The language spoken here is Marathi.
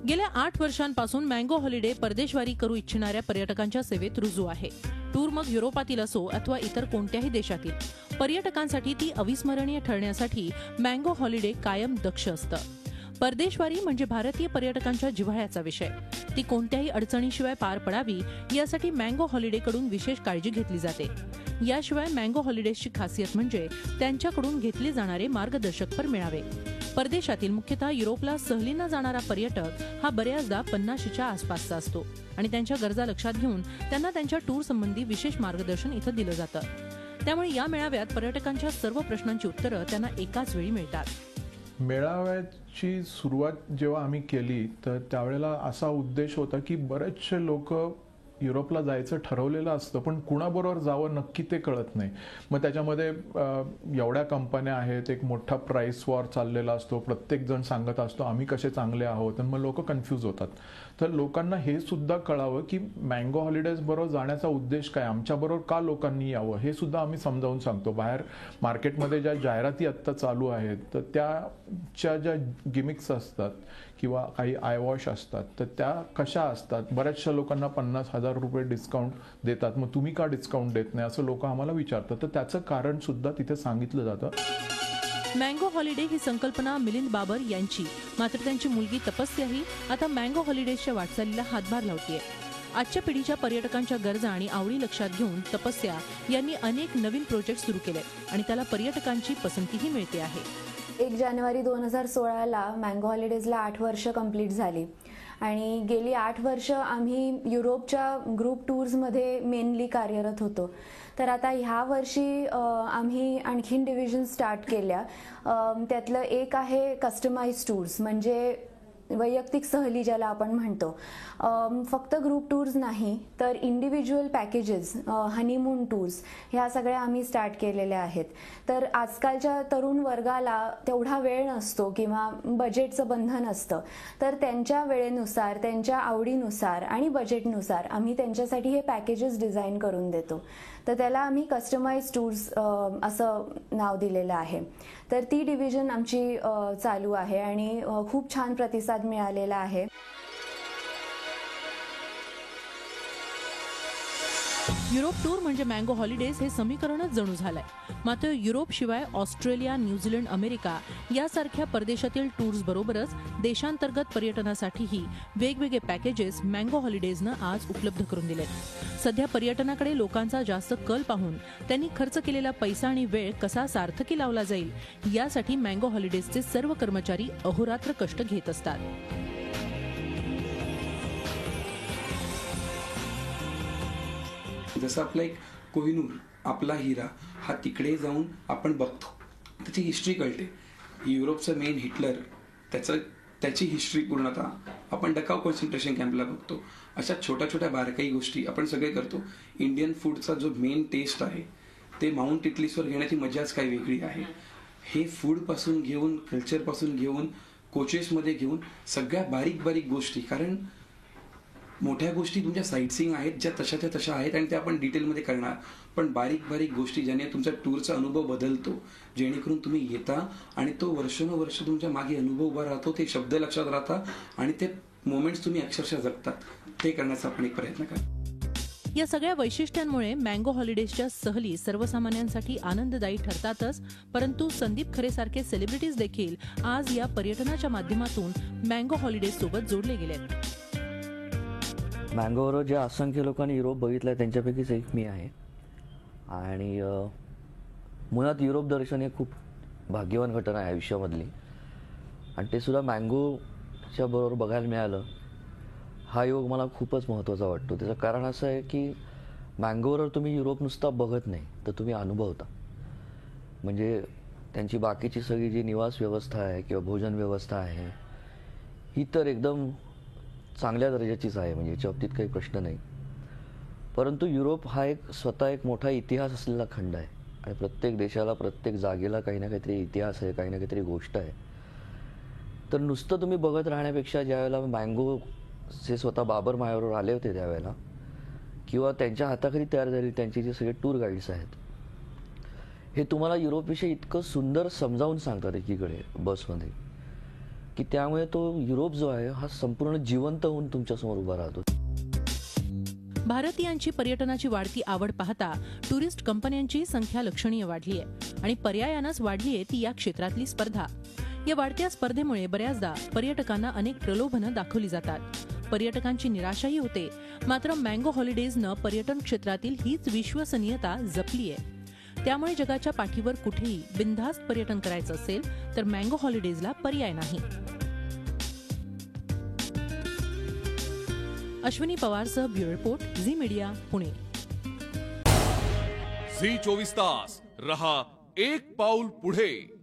गेल्या 8 वर्षांपासून मँगो हॉलिडे परदेशवारी करू इच्छिणाऱ्या पर्यटकांच्या सेवेत रुजू आहे. टूर मग युरोपातील असो अथवा इतर कोणत्याही देशातील, पर्यटकांसाठी ती अविस्मरणीय ठरण्यासाठी मँगो हॉलिडे कायम दक्ष असतं. परदेशवारी म्हणजे भारतीय पर्यटकांच्या जिव्हाळ्याचा विषय. ती कोणत्याही अडचणीशिवाय पार पडावी यासाठी मँगो हॉलिडेकडून विशेष काळजी घेतली जाते. याशिवाय मँगो हॉलिडेजची खासियत म्हणजे त्यांच्याकडून घेतले जाणारे मार्गदर्शकपर मिळावे. परदेशातील मुख्यतः युरोपला सहलींना जाणारा पर्यटक हा बऱ्याचदा 50च्या आसपासचा असतो आणि त्यांच्या गरजा लक्षात घेऊन त्यांना त्यांच्या टूर संबंधी विशेष मार्गदर्शन इथं दिलं जातं. त्यामुळे या मेळाव्यात पर्यटकांच्या सर्व प्रश्नांची उत्तरं त्यांना एकाच वेळी मिळतात. मेळाव्याची सुरुवात जेव्हा आम्ही केली तर त्यावेळेला असा उद्देश होता की बरेचसे लोक युरोपला जायचं ठरवलेलं असतं पण कुणाबरोबर जावं नक्की ते कळत नाही. मग त्याच्यामध्ये एवढ्या कंपन्या आहेत, एक मोठा प्राइस वॉर चाललेला असतो, प्रत्येक जण सांगत असतो आम्ही कसे चांगले आहोत आणि मग लोक कन्फ्यूज होतात. तर लोकांना हे सुद्धा कळावं की मँगो हॉलिडेज बरोबर जाण्याचा उद्देश काय, आमच्याबरोबर का लोकांनी यावं हे सुद्धा आम्ही समजावून सांगतो. बाहेर मार्केटमध्ये ज्या जाहिराती आत्ता चालू आहेत तर त्याच्या ज्या गिमिक्स असतात किंवा काही आयवॉश असतात तर त्या कशा असतात, बऱ्याचशा लोकांना 50,000 रुपये डिस्काउंट देतात, मग तुम्ही का डिस्काउंट देत नाही असं लोक आम्हाला विचारतात. तर त्याचं कारण सुद्धा तिथे सांगितलं जातं. मँगो हॉलिडे ही संकल्पना मिलिंद बाबर यांची, मात्र त्यांची मुलगी तपस्याही आता मँगो हॉलिडेजच्या वाटचालीला हातभार लावतीये. आजच्या पिढीच्या पर्यटकांच्या गरजा आणि आवडी लक्षात घेऊन तपस्या यांनी अनेक नवीन प्रोजेक्ट सुरू केले आणि त्याला पर्यटकांची पसंतीही मिळते आहे. 1 जानेवारी 2016ला मँगो हॉलिडेजला 8 वर्ष कंप्लीट झाली आणि गेली 8 वर्ष आम्ही युरोपच्या ग्रुप टूर्समध्ये मेनली कार्यरत होतो. तर आता ह्या वर्षी आम्ही आणखीन डिव्हिजन स्टार्ट केल्या. त्यातलं एक आहे कस्टमाइज टूर्स, म्हणजे वैयक्तिक सहली ज्याला आपण म्हणतो. फक्त ग्रुप टूर्स नाही तर इंडिव्हिज्युअल पॅकेजेस, हनीमून टूर्स ह्या सगळ्या आम्ही स्टार्ट केलेल्या आहेत. तर आजकालच्या तरुण वर्गाला तेवढा वेळ नसतो किंवा बजेटचं बंधन असतं, तर त्यांच्या वेळेनुसार, त्यांच्या आवडीनुसार आणि बजेटनुसार आम्ही त्यांच्यासाठी हे पॅकेजेस डिझाईन करून देतो. तर त्याला आम्ही कस्टमाइज टूर्स असं नाव दिलेलं आहे. तर ती डिव्हिजन आमची चालू आहे आणि खूप छान प्रतिसाद मिळालेला आहे. युरोप टूर म्हणजे मँगो हॉलिडेज हे समीकरणच जणू झालंय. मात्र युरोप शिवाय ऑस्ट्रेलिया, न्यूझीलंड, अमेरिका यासारख्या परदेशातील टूर्स बरोबरच देशांतर्गत पर्यटनासाठीही वेगवेगळे पॅकेजेस मँगो हॉलिडेजनं आज उपलब्ध करून दिलेत. सध्या पर्यटनाकडे लोकांचा जास्त कल पाहून त्यांनी खर्च केलेला पैसा आणि वेळ कसा सार्थकी लावला जाईल यासाठी मँगो हॉलिडेजचे सर्व कर्मचारी अहोरात्र कष्ट घेत असतात. जसं आपला एक कोहिनूर, आपला हिरा हा तिकडे जाऊन आपण बघतो, त्याची हिस्ट्री कळते. युरोपचं मेन हिटलर, त्याची हिस्ट्री पूर्णतः आपण डकाऊ कॉन्सन्ट्रेशन कॅम्पला बघतो. अशा छोट्या छोट्या बारकाई गोष्टी आपण सगळे करतो. इंडियन फूडचा जो मेन टेस्ट आहे ते माउंट इटलीसवर घेण्याची मजाच काही वेगळी आहे. हे फूडपासून घेऊन, कल्चरपासून घेऊन, कोचेसमध्ये घेऊन सगळ्या बारीक बारीक गोष्टी, कारण मोठ्या गोष्टी तुमच्या साईटसीइंग आहेत ज्या तशाच्या तशा आहेत आणि त्या आपण डिटेलमध्ये करणार, पण बारीक बारीक गोष्टी ज्याने तुमचा टूरचा अनुभव बदलतो, जेणेकरून तुम्ही येता आणि तो वर्षानुवर्ष तुमच्या मागे अनुभव उभा राहतो, ते शब्द लक्षात राहतात आणि ते मोमेंट्स तुम्ही अक्षरशः जगतात. ते करण्याचा आपण एक प्रयत्न करा. या सगळ्या वैशिष्ट्यांमुळे मँगो हॉलिडेजच्या सहली सर्वसामान्यांसाठी आनंददायी ठरतातच, परंतु संदीप खरेसारखे सेलिब्रिटीज देखील आज या पर्यटनाच्या माध्यमातून मँगो हॉलिडेज सोबत जोडले गेलेत. मँगोवर ज्या असंख्य लोकांनी युरोप बघितला त्यांच्यापैकीच एक मी आहे आणि मुळात युरोप दर्शन हे खूप भाग्यवान घटना आहे आयुष्यामधली आणि ते सुद्धा मँगोच्या बरोबर बघायला मिळालं हा योग मला खूपच महत्त्वाचा वाटतो. त्याचं कारण असं आहे की मँगोवर तुम्ही युरोप नुसता बघत नाही तर तुम्ही अनुभवता. म्हणजे त्यांची बाकीची सगळी जी निवास व्यवस्था आहे किंवा भोजन व्यवस्था आहे ही तर एकदम चांगल्या दर्जाचीच आहे, म्हणजे याच्या बाबतीत काही प्रश्न नाही. परंतु युरोप हा स्वतः एक मोठा इतिहास असलेला खंड आहे आणि प्रत्येक देशाला, प्रत्येक जागेला काही ना काहीतरी इतिहास आहे, काही ना काहीतरी गोष्ट आहे. तर नुसतं तुम्ही बघत राहण्यापेक्षा ज्यावेळेला मँगो जे स्वतः बाबर मायावर आले होते त्यावेळेला किंवा त्यांच्या हाताखाली तयार झालेली त्यांचे जे सगळे टूर गाईड्स आहेत हे तुम्हाला युरोपविषयी इतकं सुंदर समजावून सांगतात एकीकडे बसमध्ये की त्यामुळे तो युरोप जो आहे हा संपूर्ण जिवंत होऊन तुमच्यासमोर उभा राहतो. भारतीयांची पर्यटनाची वाढती आवड पाहता टुरिस्ट कंपन्यांची संख्या लक्षणीय वाढली आहे आणि पर्यायानंच वाढली आहे ती या क्षेत्रातली स्पर्धा. या वाढत्या स्पर्धेमुळे बऱ्याचदा पर्यटकांना अनेक प्रलोभनं दाखवली जातात. पर्यटकांची निराशाही होते. मात्र मँगो हॉलिडेजनं पर्यटन क्षेत्रातील हीच विश्वसनीयता जपली आहे. त्यामुळे जगाच्या पाठीवर कुठेही बिनधास्त पर्यटन करायचं असेल तर मँगो हॉलिडेजला पर्याय नाही. अश्विनी पवारसह bureau report, Zee media, Pune. Zee 24 तास रहा एक पाऊल पुढे.